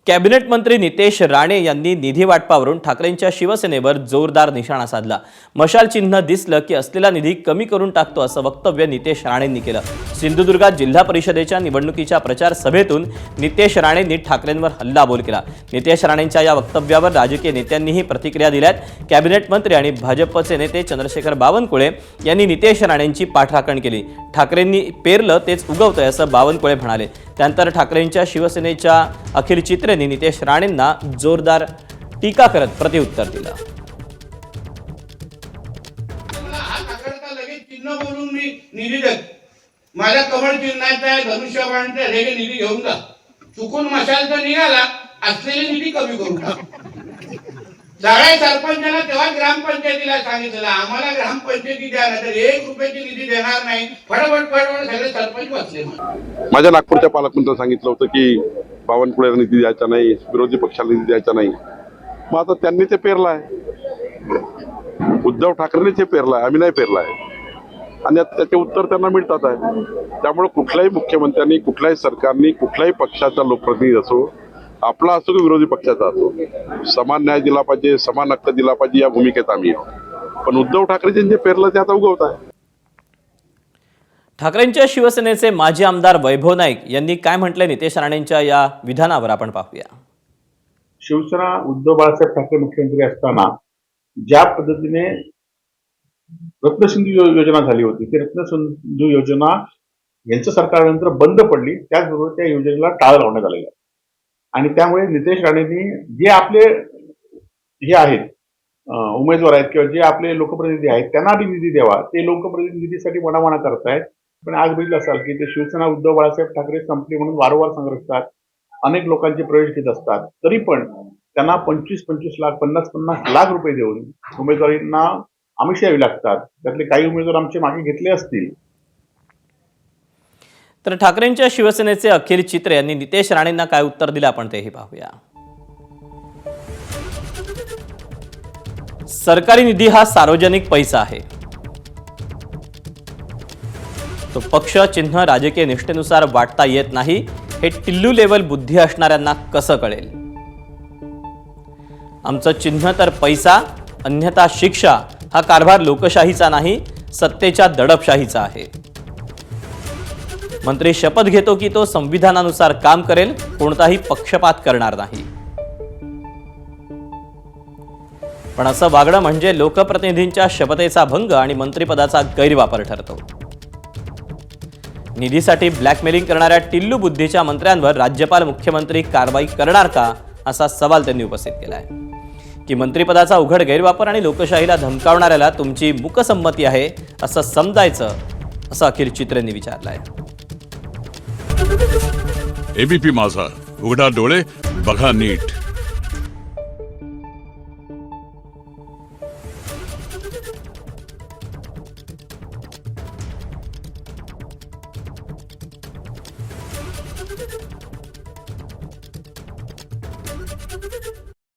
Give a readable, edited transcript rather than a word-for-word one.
Cabinet मंत्री नितेश राणे यांनी निधी वाटपावरून ठाकरेंच्या शिवसेनेवर जोरदार निशाणा साधला। मशाल चिन्ह दिसलं की असलेला निधी कमी करून टाकतो असं वक्तव्य नितेश राणेंनी केलं। सिंधुदुर्गात जिल्हा परिषदेच्या निवडणुकीच्या प्रचार सभेतून नितेश राणेंनी ठाकरेंवर हल्लाबोल केला। नितेश राणेंच्या या वक्तव्यावर राजकीय नेत्यांनीही प्रतिक्रिया दिल्यात। कॅबिनेट मंत्री आणि भाजपचे नेते चंद्रशेखर बावनकुळे यांनी नितेश राणेंची पाठराखण केली। ठाकरेंनी पेरलं तेच उगवतंय असं बावनकुळे म्हणाले। त्यानंतर ठाकरेंच्या शिवसेनेच्या अखिल चित्रेंनी नितेश राणेंना जोरदार टीका करत प्रत्युत्तर दिलं। चिन्ह बोलून मी निधी देत, माझ्या कमळ चिन्हाचा धनुष्यबाणाचा रेगे निधी घेऊन जा, चुकून मशालचा निघाला असलेली निधी कमी करून टाक। सगळ्या सरपंचांना तेव्हा ग्रामपंचायतीला सांगितलं आम्हाला ग्रामपंचायती द्या, नाही तर 1 रुपयाची निधी देणार नाही। फटाफट सगळे सरपंच बसले। माझ्या नागपूरच्या पालकमंत्र्यांनी सांगितलं होतं की बावनकुळेला निधी द्यायचा नाही, विरोधी पक्षाला निधी द्यायचा नाही। मग आता त्यांनी ते पेरलाय, उद्धव ठाकरेंनी ते पेरलाय, आम्ही नाही पेरलाय आणि आता त्याचे उत्तर त्यांना मिळतात आहे। त्यामुळे कुठल्याही मुख्यमंत्र्यांनी, कुठल्याही सरकारने, कुठल्याही पक्षाचा लोकप्रतिनिधी असो, आपला असो की विरोधी पक्षाचा असो, समान न्याय दिला पाहिजे, समान हक्क दिला पाहिजे, या भूमिकेत आम्ही आहोत। पण उद्धव ठाकरे जे पेरलं ते आता उगवत आहे। ठाकरेंच्या शिवसेनेचे माजी आमदार वैभव नाईक यांनी काय म्हटले नितेश राणेंच्या या विधानावर आपण पाहूया। शिवसेना उद्धव बाळासाहेब ठाकरे मुख्यमंत्री असताना ज्या पद्धतीने रत्नसिंधू योजना झाली होती, ती रत्नसिंधू योजना यांचं सरकारनंतर बंद पडली, त्याचबरोबर त्या योजनेला टाळ लावण्यात आलेला आहे। आणि त्यामुळे नितेश राणेंनी जे आपले हे आहेत उमेदवार आहेत किंवा जे आपले लोकप्रतिनिधी आहेत त्यांना निधी द्यावा, ते लोकप्रतिनिधीसाठी मनामना करतायत। पण आज बघितलं असाल की ते शिवसेना उद्धव बाळासाहेब ठाकरे संपली म्हणून वारंवार सांगतात, अनेक लोकांचे प्रवेश घेत असतात, तरी पण त्यांना 25-25 लाख 50-50 लाख रुपये देऊन उमेदवारींना आमिष यावी लागतात। त्यातले काही उमेदवार आमचे मागे घेतले असतील। तर ठाकरेंच्या शिवसेनेचे अखिल चित्रे यांनी नितेश राणेंना काय उत्तर दिलं आपण तेही पाहूया। सरकारी निधी हा सार्वजनिक पैसा आहे, तो पक्ष चिन्ह राजकीय निष्ठेनुसार वाटता येत नाही, हे टिल्लू लेवल बुद्धी असणाऱ्यांना कसं कळेल। आमचं चिन्ह तर पैसा, अन्यथा शिक्षा हा कारभार लोकशाहीचा नाही, सत्तेच्या दडपशाहीचा आहे। मंत्री शपथ घेतो की तो संविधानानुसार काम करेल, कोणताही पक्षपात करणार नाही। पण असं वागणं म्हणजे लोकप्रतिनिधींच्या शपथेचा भंग आणि मंत्रिपदाचा गैरवापर ठरतो। निधीसाठी ब्लॅकमेलिंग करणाऱ्या टिल्लू बुद्धीच्या मंत्र्यांवर राज्यपाल मुख्यमंत्री कारवाई करणार का, असा सवाल त्यांनी उपस्थित केलाय। की मंत्रिपदाचा उघड गैरवापर आणि लोकशाहीला धमकावणाऱ्याला तुमची मूकसंमती आहे असं समजायचं, असं अखिल चित्रेंनी विचारलंय। एबीपी माझा, उघडा डोळे बघा नीट।